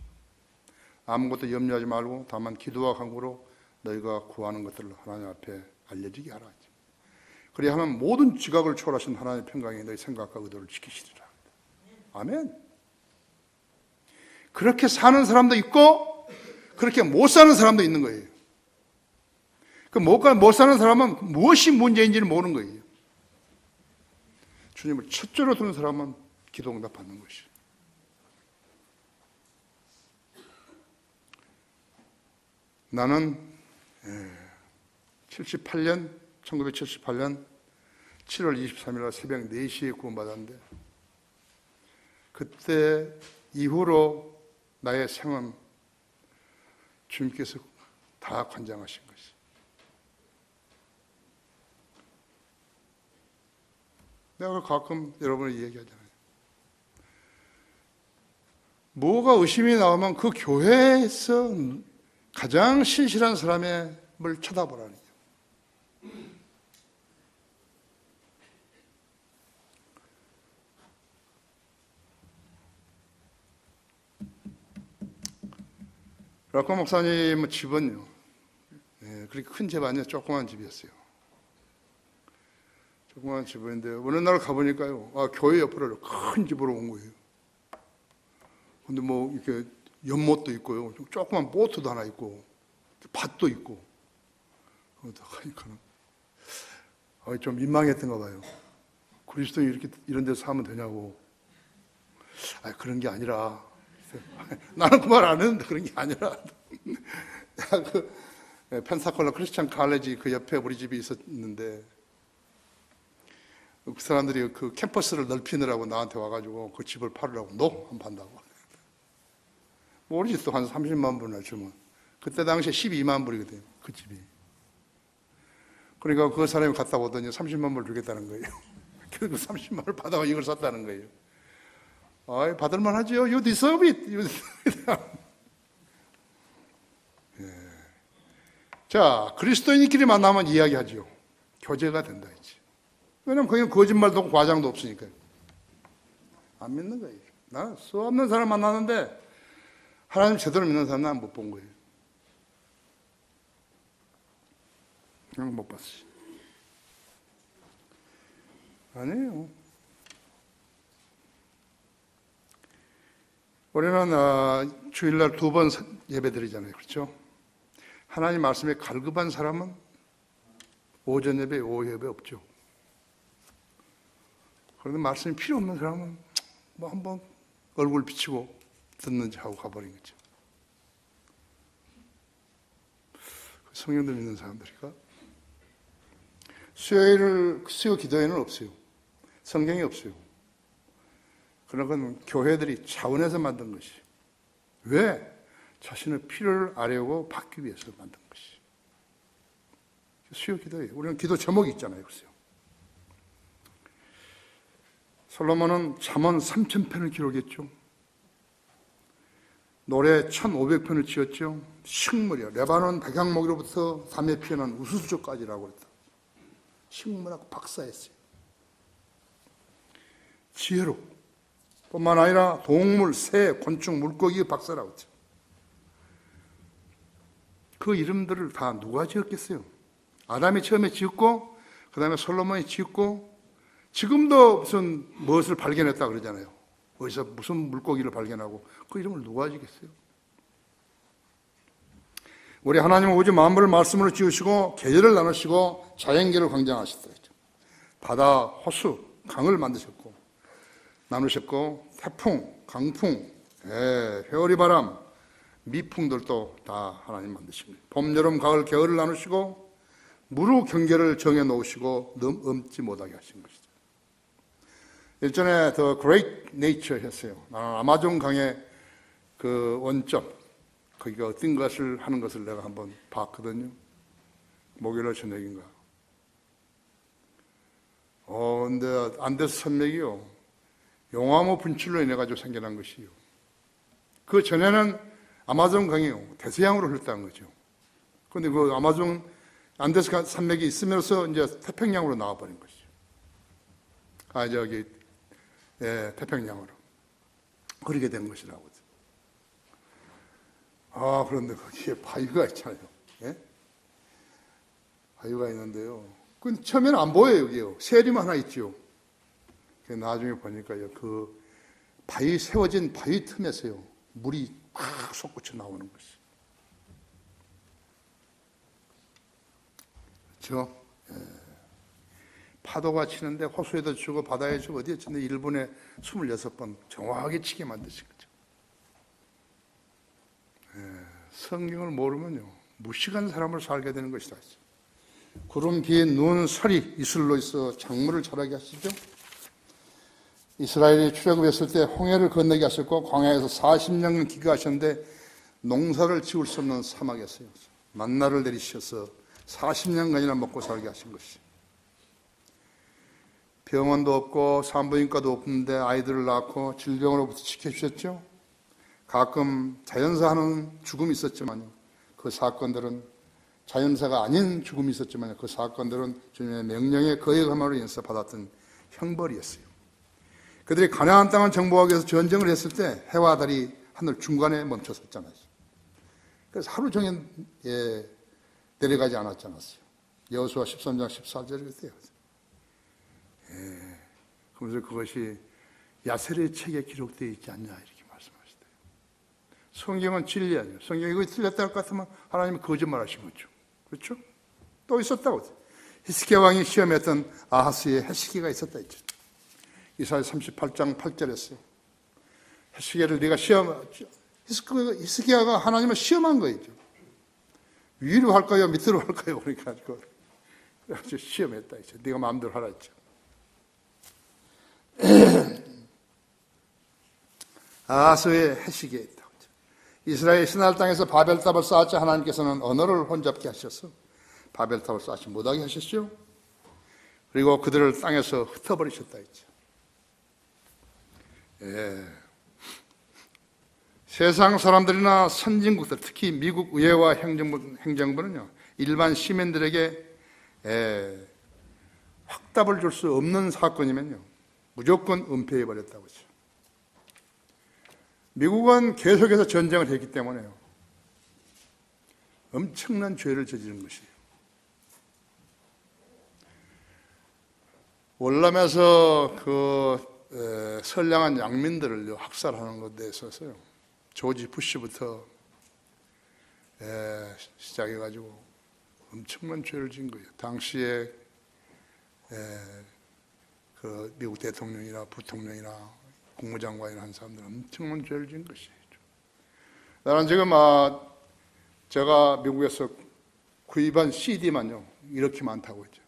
아무것도 염려하지 말고 다만 기도와 간구로 너희가 구하는 것들을 하나님 앞에 알려지게 하라. 그래야 하면 모든 지각을 초월하신 하나님의 평강이 너희 생각과 의도를 지키시리라. 아멘. 그렇게 사는 사람도 있고 그렇게 못 사는 사람도 있는 거예요. 그 못 사는 사람은 무엇이 문제인지를 모르는 거예요. 주님을 첫째로 두는 사람은 기도 응답 받는 것이에요. 나는 1978년 7월 23일 날 새벽 4시에 구원받았는데 그때 이후로 나의 생은 주님께서 다 관장하신 것이. 내가 가끔 여러분이 얘기하잖아요. 뭐가 의심이 나오면 그 교회에서 가장 신실한 사람을 쳐다보라는 거예요. 락커 목사님 집은요, 그렇게 큰 집 아니에요. 조그만 집이었어요. 조그만 집인데 어느 날 가보니까요, 교회 옆으로 큰 집으로 온 거예요. 근데 뭐 이렇게 연못도 있고요, 조그만 보트도 하나 있고 밭도 있고. 그러니까는 좀 민망했던가 봐요. 그리스도인이 이렇게 이런 데서 사면 되냐고. 그런 게 아니라, 나는 그 말 안 했는데 그런 게 아니라 그 펜사콜라 크리스찬 칼레지 그 옆에 우리 집이 있었는데 그 사람들이 그 캠퍼스를 넓히느라고 나한테 와가지고 그 집을 팔으라고 한번 판다고. 우리 집도 한 30만 불이나 주면 그때 당시에 12만 불이거든요. 그 집이. 그러니까 그 사람이 갔다 오더니 30만 불 주겠다는 거예요. 그래서 30만 불 받아가 이걸 샀다는 거예요. 받을만 하죠. You deserve it. 자, 그리스도인끼리 만나면 이야기하죠. 교제가 된다 이제. 왜냐면 거기는 거짓말도 없고 과장도 없으니까요. 안 믿는 거예요. 나 수없는 사람 만나는데 하나님 제대로 믿는 사람 난 못 본 거예요. 그냥 못 봤어요. 아니에요. 우리는 주일날 2번 예배 드리잖아요. 그렇죠? 하나님 말씀에 갈급한 사람은 오전 예배, 오후 예배 없죠. 그런데 말씀이 필요 없는 사람은 뭐 한번 얼굴 비치고 듣는지 하고 가버린 거죠. 성령들 믿는 사람들이가 수요 기도회는 없어요. 성경이 없어요. 그런 건 교회들이 차원에서 만든 것이. 왜? 자신의 필요를 아뢰고 받기 위해서 만든 것이. 수요 기도회예요. 우리는 기도 제목이 있잖아요. 글쎄요. 솔로몬은 잠언 3,000편을 기록했죠. 노래 1,500편을 지었죠. 식물이요. 레바논 백향목으로부터 담에 피어난 우수수조까지라고 그랬다. 식물하고 박사했어요. 지혜로. 뿐만 아니라 동물, 새, 곤충, 물고기의 박사라고 했죠. 그 이름들을 다 누가 지었겠어요? 아담이 처음에 지었고, 그 다음에 솔로몬이 지었고, 지금도 무엇을 발견했다 그러잖아요. 어디서 무슨 물고기를 발견하고, 그 이름을 누가 지겠어요? 우리 하나님은 오직 만물을 말씀으로 지으시고, 계절을 나누시고, 자연계를 광장하셨다. 바다, 호수, 강을 만드셨고, 나누셨고, 태풍, 강풍, 회오리 바람, 미풍들도 다 하나님 만드신 거예요. 봄, 여름, 가을, 겨울을 나누시고 무루 경계를 정해 놓으시고 넘지 못하게 하신 것이죠. 일전에 The Great Nature 했어요. 아마존 강의 그 원점, 거기가 어떤 것을 하는 것을 내가 한번 봤거든요. 목요일 저녁인가. 근데 안데스 산맥이요. 용암호 분출로 인해 가지고 생겨난 것이요. 그 전에는 아마존 강이요. 대서양으로 흘렀다는 거죠. 그런데 그 아마존 안데스 산맥이 있으면서 이제 태평양으로 나와버린 것이죠. 태평양으로. 그렇게 된 것이라고. 그런데 거기에 바위가 있잖아요. 예? 바위가 있는데요. 그건 처음에는 안 보여요, 여기요. 세림만 하나 있죠. 나중에 보니까요, 그 세워진 바위 틈에서요, 물이 팍 솟구쳐 나오는 것이. 그렇죠? 파도가 치는데 호수에도 치고 바다에 치고 어디에 치는데 1분에 26번 정확하게 치게 만드신 거죠. 성경을 모르면요, 무식한 사람을 살게 되는 것이다. 구름, 비, 눈, 서리, 이슬로 있어 작물을 자라게 하시죠. 이스라엘이 출애굽했을 때 홍해를 건너게 하셨고 광야에서 40년 기거하셨는데 농사를 지을 수 없는 사막이었어요. 만나를 내리셔서 40년간이나 먹고 살게 하신 것이. 병원도 없고 산부인과도 없는데 아이들을 낳고 질병으로부터 지켜주셨죠. 가끔 자연사하는 죽음이 있었지만요, 그 사건들은 자연사가 아닌 죽음이 있었지만 그 사건들은 주님의 명령에 거역함으로 인해서 받았던 형벌이었어요. 그들이 가나안 땅을 정복하기 위해서 전쟁을 했을 때 해와 달이 하늘 중간에 멈춰섰잖아요. 그래서 하루 종일 내려가지 않았잖았어요. 여호수아 13장 14절에 그랬어요. 그러면서 그것이 야셀의 책에 기록되어 있지 않냐 이렇게 말씀하시대요. 성경은 진리아니에요. 성경이 이거 틀렸다 할 것 같으면 하나님은 거짓말하신 거죠. 그렇죠? 또 있었다고. 히스기야 왕이 시험했던 아하스의 해시기가 있었다 했죠. 이사야 38장 8절에서요. 해시기야를 네가 히스기야가 하나님을 시험한 거죠. 위로 할까요? 밑으로 할까요? 그러니까 그래서 시험했다 했죠. 네가 마음대로 하라 했죠. 아하스의 해시기에 있다. 이스라엘 신할 땅에서 바벨탑을 쌓았자 하나님께서는 언어를 혼잡게 하셔서 바벨탑을 쌓지 못하게 하셨죠. 그리고 그들을 땅에서 흩어버리셨다 했죠. 세상 사람들이나 선진국들, 특히 미국 의회와 행정부는요, 일반 시민들에게 확답을 줄 수 없는 사건이면요, 무조건 은폐해버렸다고 했죠. 미국은 계속해서 전쟁을 했기 때문에요, 엄청난 죄를 저지른 것이에요. 월남에서 선량한 양민들을 학살하는 것에 있어서요, 조지 부시부터 시작해가지고 엄청난 죄를 지은 거예요. 당시에 그 미국 대통령이나 부통령이나 국무장관이나 한 사람들은 엄청난 죄를 지은 것이죠. 나는 지금 제가 미국에서 구입한 CD만요 이렇게 많다고 했죠.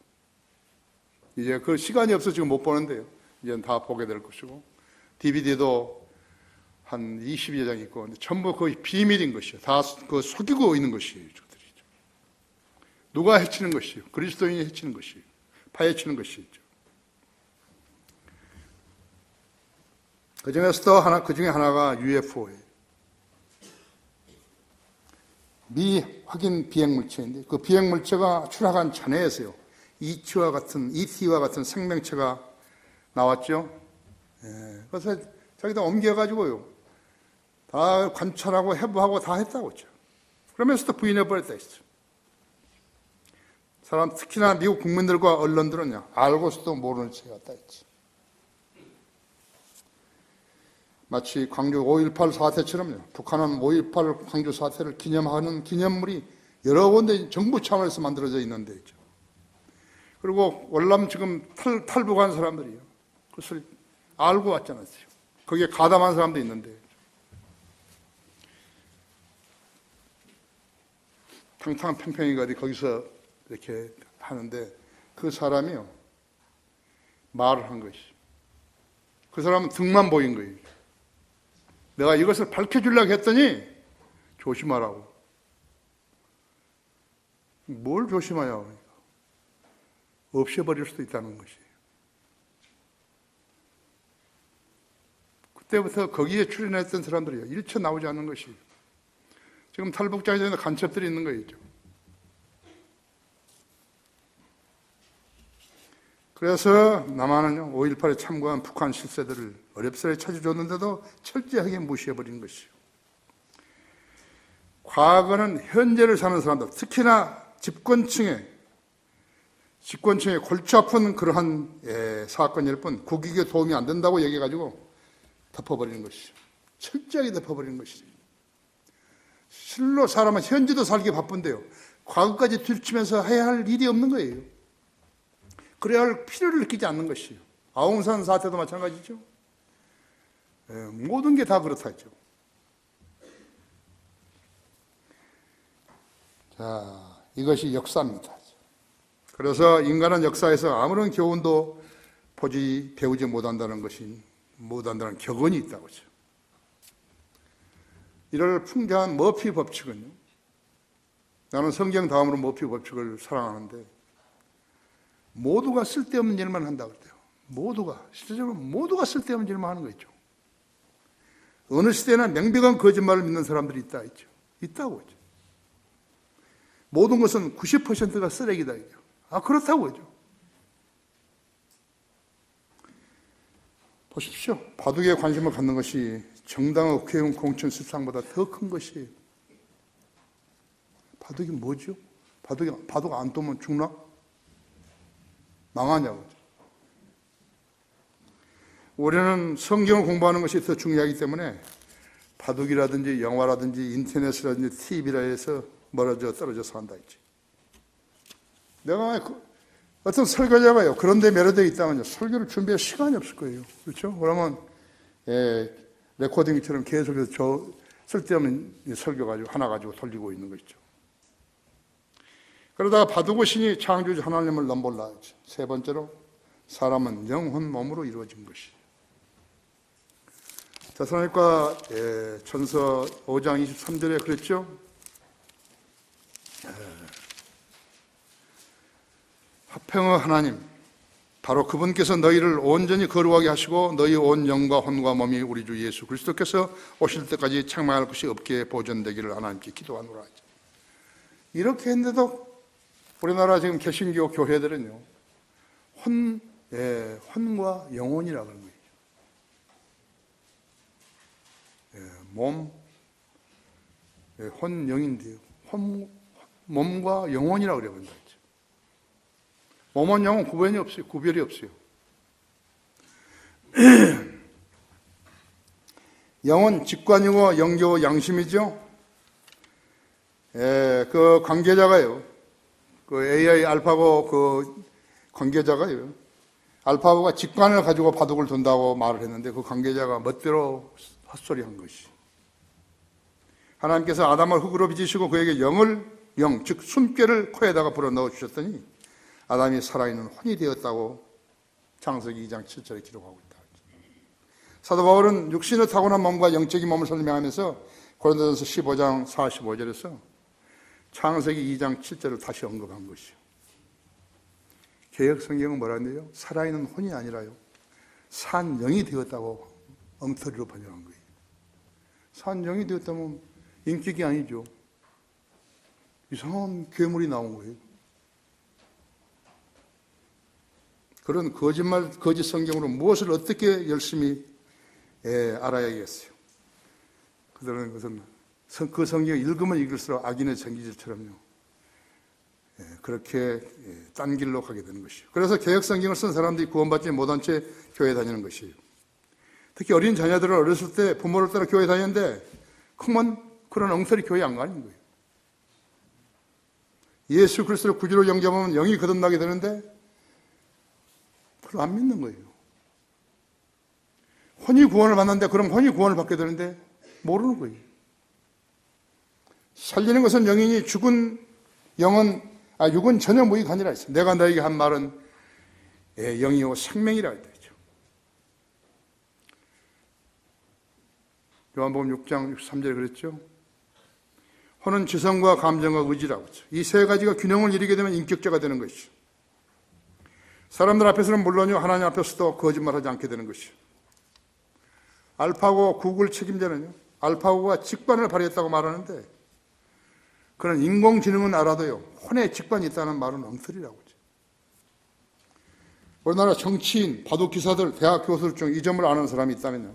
이제 그 시간이 없어 지금 못 보는데요. 이제는 다 보게 될 것이고, DVD도 한 20여 장 있고, 전부 거의 비밀인 것이에요. 다 그 속이고 있는 것이에요. 저들이죠. 누가 해치는 것이에요? 그리스도인이 해치는 것이에요. 파헤치는 것이죠. 그 중에서도 그 중에 하나가 UFO예요. 미 확인 비행물체인데, 그 비행물체가 추락한 잔해에서요, ET와 같은 생명체가 나왔죠. 그래서 자기다 옮겨가지고요, 다 관찰하고 해부하고 다 했다고 했죠. 그러면서도 부인해버렸다 했죠. 사람, 특히나 미국 국민들과 언론들은요, 알고서도 모르는 채 같다 했죠. 마치 광주 5.18 사태처럼요, 북한은 5.18 광주 사태를 기념하는 기념물이 여러 군데 정부 차원에서 만들어져 있는데 있죠. 그리고 월남 지금 탈북한 사람들이요, 그것을 알고 왔잖아요. 거기에 가담한 사람도 있는데, 팽팽이가 어디 거기서 이렇게 하는데, 그 사람이요, 말을 한 것이, 그 사람은 등만 보인 거예요. 내가 이것을 밝혀주려고 했더니 조심하라고. 뭘 조심하냐, 없애버릴 수도 있다는 것이에요. 그때부터 거기에 출연했던 사람들이요, 일체 나오지 않는 것이에요. 지금 탈북자에 대한 간첩들이 있는 거죠. 그래서 남한은요, 5.18에 참고한 북한 실세들을 어렵사리 찾아줬는데도 철저하게 무시해버린 것이요. 과거는 현재를 사는 사람들, 특히나 집권층에 골치 아픈 그러한 사건일 뿐 국익에 도움이 안 된다고 얘기해가지고 덮어버리는 것이죠. 철저하게 덮어버리는 것이죠. 실로 사람은 현재도 살기 바쁜데요, 과거까지 들추면서 해야 할 일이 없는 거예요. 그래야 할 필요를 느끼지 않는 것이에요. 아웅산 사태도 마찬가지죠. 모든 게 다 그렇다죠. 자, 이것이 역사입니다. 그래서 인간은 역사에서 아무런 교훈도 배우지 못한다는 격언이 있다고 하죠. 이를 풍자한 머피 법칙은요, 나는 성경 다음으로 머피 법칙을 사랑하는데, 모두가 쓸데없는 일만 한다고 그래요. 모두가, 실제적으로 모두가 쓸데없는 짓을 하는 거 있죠. 어느 시대나 명백한 거짓말을 믿는 사람들이 있다 있죠. 있다고 있죠. 모든 것은 90%가 쓰레기다 이죠. 그렇다고 하죠. 보십시오. 바둑에 관심을 갖는 것이 정당한 국회의원 공천 수상보다 더 큰 것이에요. 바둑이 뭐죠? 바둑 안 두면 죽나? 망하냐고. 올해는 성경을 공부하는 것이 더 중요하기 때문에 바둑이라든지 영화라든지 인터넷이라든지 TV라 해서 멀어져 떨어져서 한다 했지. 내가 어떤 설교자가요, 그런데 매료되어 있다면요, 설교를 준비할 시간이 없을 거예요. 그렇죠? 그러면 레코딩처럼 계속해서 쓸데없는 설교 가지고 하나 가지고 돌리고 있는 것이죠. 그러다가 바둑의 신이 창조주 하나님을 넘볼라 하죠. 세 번째로 사람은 영혼 몸으로 이루어진 것이. 데살로니가 전서 5장 23절에 그랬죠. 화평의 하나님, 바로 그분께서 너희를 온전히 거룩하게 하시고 너희 온 영과 혼과 몸이 우리 주 예수 그리스도께서 오실 때까지 책망할 것이 없게 보존되기를 하나님께 기도하노라 하죠. 이렇게 했는데도 우리나라 지금 개신교 교회들은요, 혼과 영혼이라고 하는 거예요. 몸, 혼, 영인데요. 몸과 영혼이라고 그래 본다. 몸은 영혼 구별이 없어요. 영은 직관이고 영교 양심이죠. 그 관계자가요, 그 AI 알파고 그 관계자가요, 알파고가 직관을 가지고 바둑을 둔다고 말을 했는데 그 관계자가 멋대로 헛소리 한 것이. 하나님께서 아담을 흙으로 빚으시고 그에게 영, 즉 숨결을 코에다가 불어넣어 주셨더니 아담이 살아있는 혼이 되었다고 창세기 2장 7절에 기록하고 있다. 사도 바울은 육신을 타고난 몸과 영적인 몸을 설명하면서 고린도전서 15장 45절에서 창세기 2장 7절을 다시 언급한 것이요. 개역 성경은 뭐라 했는데요? 살아있는 혼이 아니라요, 산 영이 되었다고 엉터리로 번역한 거예요. 산 영이 되었다면 인격이 아니죠. 이상한 괴물이 나온 거예요. 그런 거짓 성경으로 무엇을 어떻게 열심히 알아야겠어요. 그들은 그 성경을 읽으면 읽을수록 악인의 전기질처럼요, 그렇게 딴 길로 가게 되는 것이에요. 그래서 개역 성경을 쓴 사람들이 구원받지 못한 채 교회 다니는 것이에요. 특히 어린 자녀들은 어렸을 때 부모를 따라 교회 다니는데 크면 그런 엉터리 교회 안 가는 거예요. 예수 그리스도를 구주로 영접하면 영이 거듭나게 되는데 그걸 안 믿는 거예요. 혼이 구원을 받는데 그럼 혼이 구원을 받게 되는데 모르는 거예요. 살리는 것은 영이니 죽은 육은 전혀 무익 아니라 했어요. 내가 너에게 한 말은 영이요 생명이라 했죠. 요한복음 6장 63절에 그랬죠. 혼은 지성과 감정과 의지라고 했죠. 이 세 가지가 균형을 이루게 되면 인격자가 되는 것이죠. 사람들 앞에서는 물론이요, 하나님 앞에서도 거짓말하지 않게 되는 것이죠. 알파고 구글 책임자는요, 알파고가 직관을 발휘했다고 말하는데 그런 인공지능은 알아도요, 혼에 직관이 있다는 말은 엉터리라고 하죠. 우리나라 정치인, 바둑기사들, 대학 교수들 중 이 점을 아는 사람이 있다면요,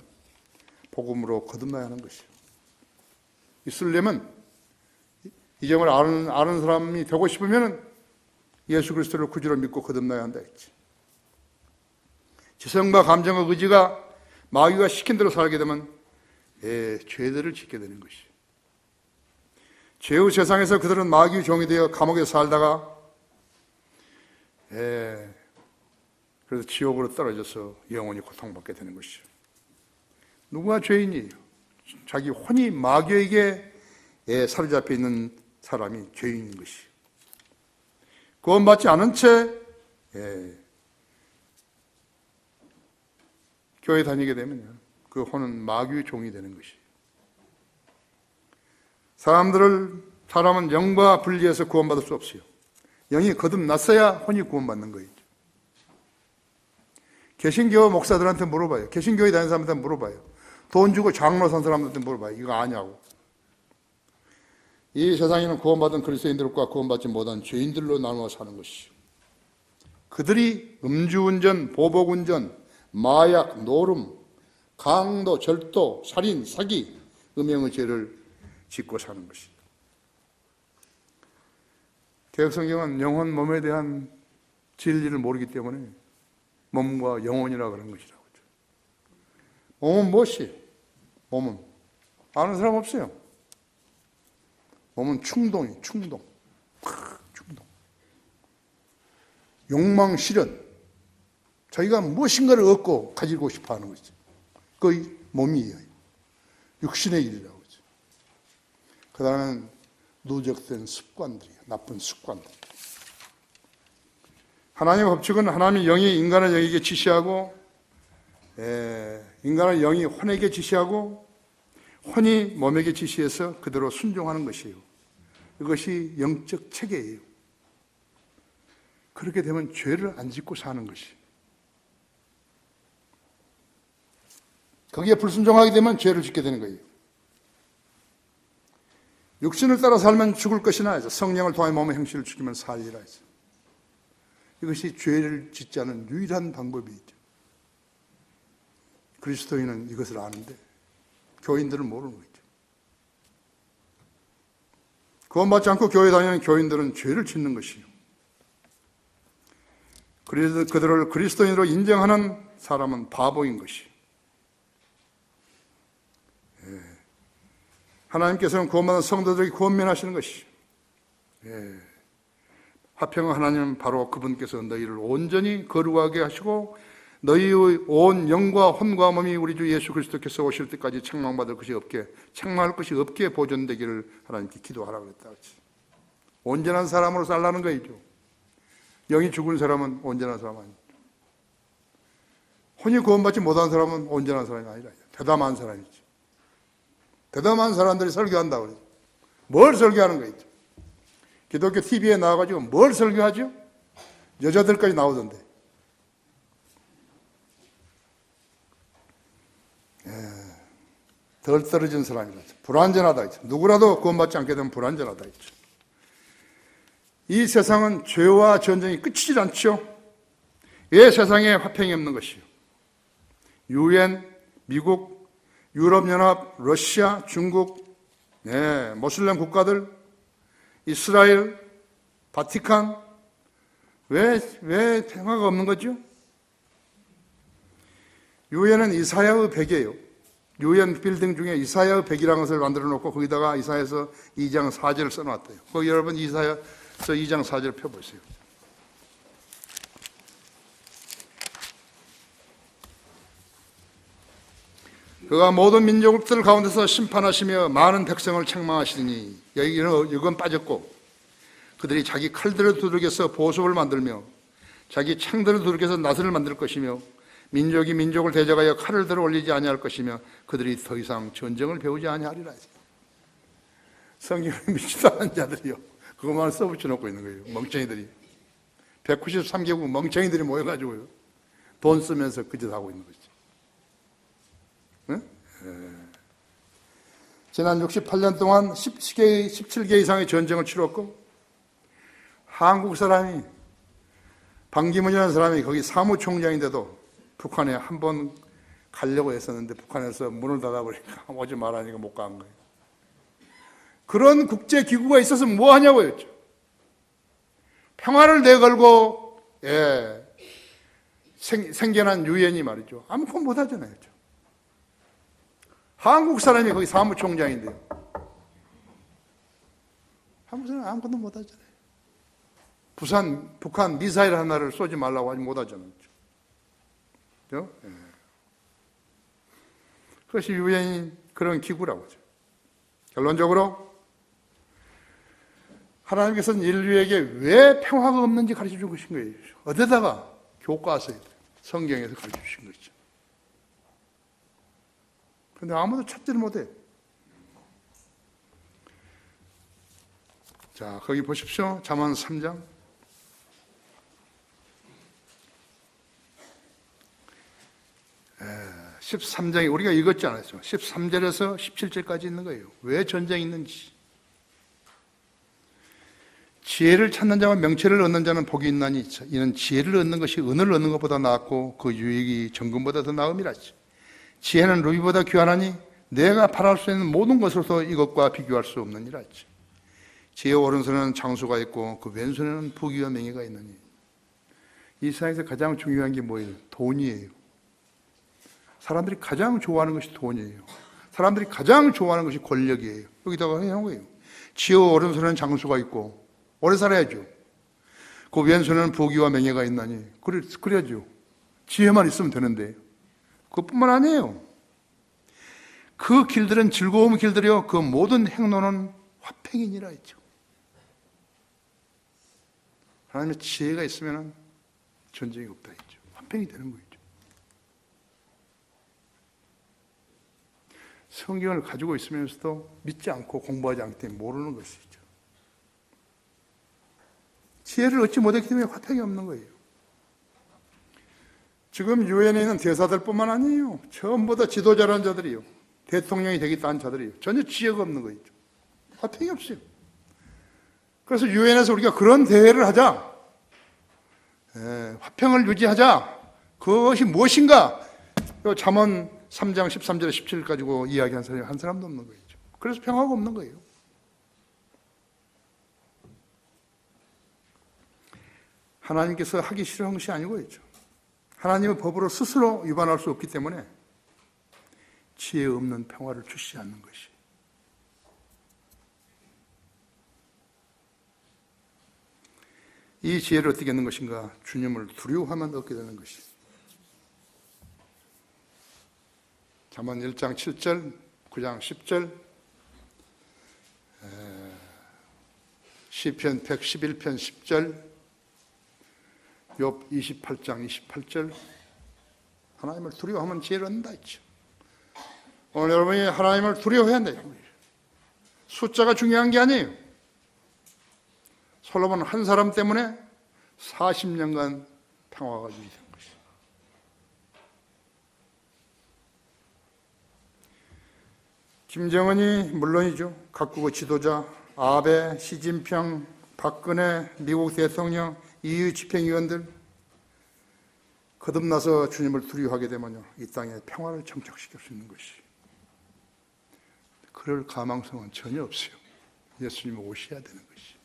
복음으로 거듭나야 하는 것이요. 있으려면 이 점을 아는 사람이 되고 싶으면 예수 그리스도를 구주로 믿고 거듭나야 한다 했지. 지성과 감정과 의지가 마귀가 시킨 대로 살게 되면 죄들을 짓게 되는 것이. 죄의 세상에서 그들은 마귀의 종이 되어 감옥에 살다가 그래서 지옥으로 떨어져서 영원히 고통받게 되는 것이죠. 누가 죄인이에요? 자기 혼이 마귀에게 사로잡혀 있는 사람이 죄인인 것이. 구원받지 않은 채 교회 다니게 되면 그 혼은 마귀의 종이 되는 것이. 사람은 영과 분리해서 구원받을 수 없어요. 영이 거듭났어야 혼이 구원받는 거예요. 개신교 목사들한테 물어봐요. 개신교에 다니는 사람한테 물어봐요. 돈 주고 장로 산 사람한테 물어봐요. 이거 아냐고. 이 세상에는 구원받은 그리스도인들과 구원받지 못한 죄인들로 나누어 사는 것이죠. 그들이 음주운전, 보복운전, 마약, 노름, 강도, 절도, 살인, 사기, 음행의 죄를 짓고 사는 것이죠. 개혁성경은 영혼, 몸에 대한 진리를 모르기 때문에 몸과 영혼이라 그런 것이라고 하죠. 몸은 무엇이? 몸은 아는 사람 없어요. 몸은 충동이, 충동. 욕망, 실현. 자기가 무엇인가를 얻고 가지고 싶어 하는 거죠. 그게 몸이에요. 육신의 일이라고 하죠. 그 다음엔 누적된 습관들이에요. 나쁜 습관들. 하나님의 법칙은 하나님의 영이 인간의 영에게 지시하고, 인간의 영이 혼에게 지시하고, 혼이 몸에게 지시해서 그대로 순종하는 것이에요. 이것이 영적 체계예요. 그렇게 되면 죄를 안 짓고 사는 것이. 거기에 불순종하게 되면 죄를 짓게 되는 거예요. 육신을 따라 살면 죽을 것이나 해서 성령을 통해 몸의 형식을 죽이면 살리라 해서. 이것이 죄를 짓지 않은 유일한 방법이죠. 그리스도인은 이것을 아는데 교인들은 모르는 거죠. 구원받지 않고 교회 다니는 교인들은 죄를 짓는 것이요. 그래서 그들을 그리스도인으로 인정하는 사람은 바보인 것이. 하나님께서는 구원받은 성도들에게 권면하시는 것이. 화평의 하나님은 바로 그분께서 너희를 온전히 거룩하게 하시고 너희의 온 영과 혼과 몸이 우리 주 예수 그리스도께서 오실 때까지 책망받을 것이 없게, 책망할 것이 없게 보존되기를 하나님께 기도하라 그랬다. 온전한 사람으로 살라는 거이죠. 영이 죽은 사람은 온전한 사람 아니죠. 혼이 구원받지 못한 사람은 온전한 사람이 아니라 대담한 사람이죠. 대담한 사람들이 설교한다고 그러죠. 뭘 설교하는 거죠? 기독교 TV에 나와가지고 뭘 설교하죠? 여자들까지 나오던데. 덜 떨어진 사람이라 불완전하다 했죠. 누구라도 구원받지 않게 되면 불완전하다 했죠. 이 세상은 죄와 전쟁이 끝이질 않죠. 왜 세상에 화평이 없는 것이요? 유엔, 미국, 유럽연합, 러시아, 중국, 모슬렘 국가들, 이스라엘, 바티칸, 왜 평화가 없는 거죠? 유엔은 이사야의 벽이에요. 유엔 빌딩 중에 이사야의 벽이라는 것을 만들어 놓고 거기다가 이사야서 2장 4절을 써놨대요. 거기 여러분 이사야서 2장 4절 펴보세요. 그가 모든 민족들 가운데서 심판하시며 많은 백성을 책망하시니 이건 빠졌고 그들이 자기 칼들을 두들겨서 보석을 만들며 자기 창들을 두들겨서 나선을 만들 것이며 민족이 민족을 대적하여 칼을 들어 올리지 아니할 것이며 그들이 더 이상 전쟁을 배우지 아니하리라. 성경을 믿지도 않은 자들이요. 그것만 써붙여 놓고 있는 거예요. 멍청이들이. 193개국 멍청이들이 모여가지고요. 돈 쓰면서 그 짓 하고 있는 거죠. 네? 지난 68년 동안 17개 이상의 전쟁을 치렀고 한국 사람이 방기문이라는 사람이 거기 사무총장인데도 북한에 한 번 가려고 했었는데 북한에서 문을 닫아버리니까 오지 말라니까 못 간 거예요. 그런 국제기구가 있어서 뭐 하냐고요. 평화를 내걸고 생겨난 유엔이 말이죠. 아무것도 못 하잖아요. 한국 사람이 거기 사무총장인데요. 한국 사람이 아무것도 못 하잖아요. 북한 미사일 하나를 쏘지 말라고 하지 못 하잖아요. 그렇죠? 그것이 유엔이 그런 기구라고 하죠. 결론적으로 하나님께서는 인류에게 왜 평화가 없는지 가르쳐 준 것인 거예요. 어디다가? 교과서에 성경에서 가르쳐 주신 거죠. 그런데 아무도 찾지를 못해. 자, 거기 보십시오. 잠언 3장. 13장이 우리가 읽었지 않았죠? 13절에서 17절까지 있는 거예요. 왜 전쟁이 있는지. 지혜를 찾는 자와 명철을 얻는 자는 복이 있나니 이는 지혜를 얻는 것이 은을 얻는 것보다 낫고 그 유익이 정금보다 더 나음이라지. 지혜는 루비보다 귀하나니 내가 바랄 수 있는 모든 것으로서 이것과 비교할 수 없느니라지. 지혜의 오른손에는 장수가 있고 그 왼손에는 부귀와 명예가 있느니. 이 세상에서 가장 중요한 게 뭐예요? 돈이에요. 사람들이 가장 좋아하는 것이 돈이에요. 사람들이 가장 좋아하는 것이 권력이에요. 여기다가 해놓은 거예요. 지혜의 오른손에는 장수가 있고 오래 살아야죠. 그 왼손에는 부귀와 명예가 있나니. 그래야죠. 지혜만 있으면 되는데. 그것뿐만 아니에요. 그 길들은 즐거운 길들이요 그 모든 행로는 화평이니라 했죠. 하나님의 지혜가 있으면 전쟁이 없다 했죠. 화평이 되는 거죠. 성경을 가지고 있으면서도 믿지 않고 공부하지 않기 때문에 모르는 것이죠. 지혜를 얻지 못했기 때문에 화평이 없는 거예요. 지금 유엔에 있는 대사들뿐만 아니에요. 전부 다 지도자라는 자들이요. 대통령이 되겠다 한 자들이요. 전혀 지혜가 없는 거죠. 화평이 없어요. 그래서 유엔에서 우리가 그런 대회를 하자. 화평을 유지하자. 그것이 무엇인가? 잠언 3장 13절에 17절 가지고 이야기한 사람이 한 사람도 없는 거죠. 그래서 평화가 없는 거예요. 하나님께서 하기 싫어한 것이 아니고 있죠. 하나님의 법으로 스스로 위반할 수 없기 때문에 지혜 없는 평화를 주시지 않는 것이. 이 지혜를 어떻게 얻는 것인가? 주님을 두려워하면 얻게 되는 것이. 잠언 1장 7절, 9장 10절, 시편 111편 10절, 욥 28장 28절. 하나님을 두려워하면 지혜를 얻는다 했죠. 오늘 여러분이 하나님을 두려워해야 한다. 숫자가 중요한 게 아니에요. 솔로몬 한 사람 때문에 40년간 평화가 유지된 것이. 김정은이 물론이죠. 각국의 지도자, 아베, 시진핑, 박근혜, 미국 대통령, EU 집행위원들 거듭나서 주님을 두려워하게 되면요, 이 땅에 평화를 정착시킬 수 있는 것이. 그럴 가망성은 전혀 없어요. 예수님이 오셔야 되는 것이.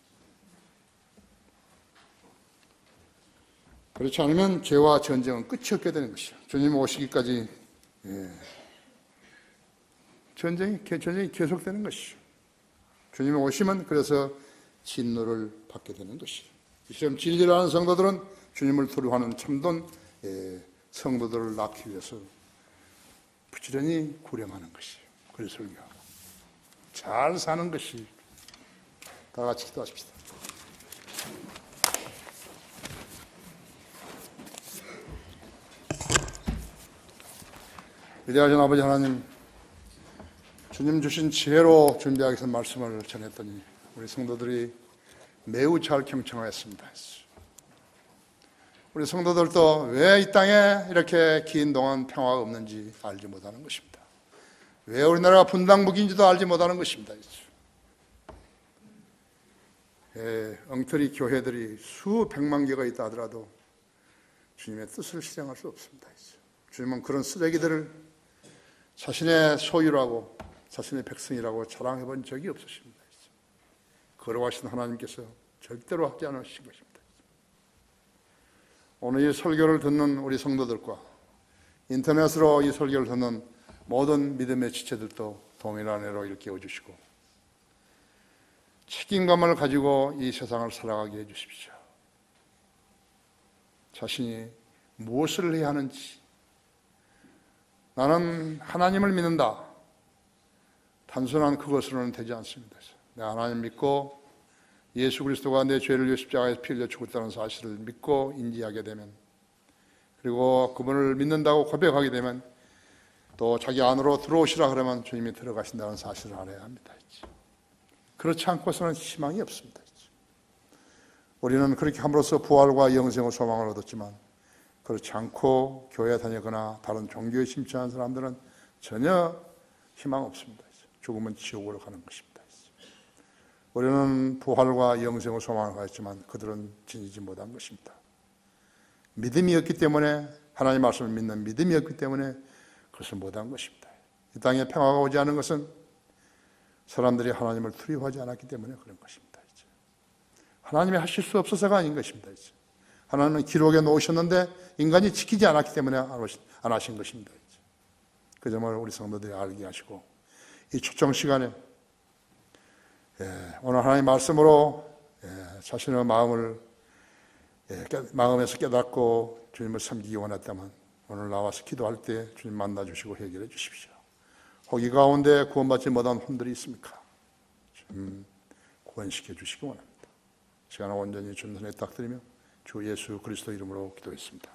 그렇지 않으면 죄와 전쟁은 끝이 없게 되는 것이요. 주님 오시기까지 전쟁이 계속되는 것이죠. 주님이 오시면 그래서 진노를 받게 되는 것이죠. 이처럼 진리를 아는 성도들은 주님을 두려워하는 참된 성도들을 낳기 위해서 부지런히 구령하는 것이에요. 그래서 설교하고 잘 사는 것이. 다 같이 기도하십시다. 위대하신 아버지 하나님, 주님 주신 지혜로 준비하기 위해서 말씀을 전했더니 우리 성도들이 매우 잘 경청하였습니다. 우리 성도들도 왜 이 땅에 이렇게 긴 동안 평화가 없는지 알지 못하는 것입니다. 왜 우리나라가 분당무기인지도 알지 못하는 것입니다. 엉터리 교회들이 수백만 개가 있다 하더라도 주님의 뜻을 실행할 수 없습니다. 주님은 그런 쓰레기들을 자신의 소유라고, 자신의 백성이라고 자랑해 본 적이 없으십니다. 거룩하신 하나님께서 절대로 하지 않으신 것입니다. 오늘 이 설교를 듣는 우리 성도들과 인터넷으로 이 설교를 듣는 모든 믿음의 지체들도 동일한 애로 일깨워 주시고 책임감을 가지고 이 세상을 살아가게 해 주십시오. 자신이 무엇을 해야 하는지, 나는 하나님을 믿는다, 단순한 그것으로는 되지 않습니다. 내가 하나님 믿고 예수 그리스도가 내 죄를 위해 십자가에서 피 흘려 죽었다는 사실을 믿고 인지하게 되면, 그리고 그분을 믿는다고 고백하게 되면, 또 자기 안으로 들어오시라 그러면 주님이 들어가신다는 사실을 알아야 합니다. 그렇지 않고서는 희망이 없습니다. 우리는 그렇게 함으로써 부활과 영생의 소망을 얻었지만 그렇지 않고 교회 다니거나 다른 종교에 심취한 사람들은 전혀 희망 없습니다. 죽으면 지옥으로 가는 것입니다. 우리는 부활과 영생을 소망을 가졌지만 그들은 지니지 못한 것입니다. 믿음이 없기 때문에, 하나님의 말씀을 믿는 믿음이 없기 때문에 그것을 못한 것입니다. 이 땅에 평화가 오지 않은 것은 사람들이 하나님을 두려워하지 않았기 때문에 그런 것입니다. 하나님이 하실 수 없어서가 아닌 것입니다. 하나님은 기록에 놓으셨는데 인간이 지키지 않았기 때문에 안 하신 것입니다. 그 점을 우리 성도들이 알게 하시고, 이 초청 시간에 오늘 하나님의 말씀으로 자신의 마음에서 깨닫고 주님을 섬기기 원했다면 오늘 나와서 기도할 때 주님 만나주시고 해결해 주십시오. 혹 이 가운데 구원받지 못한 혼들이 있습니까? 좀 구원시켜 주시기 원합니다. 시간을 온전히 주님 손에 딱 드리며 주 예수 그리스도 이름으로 기도했습니다.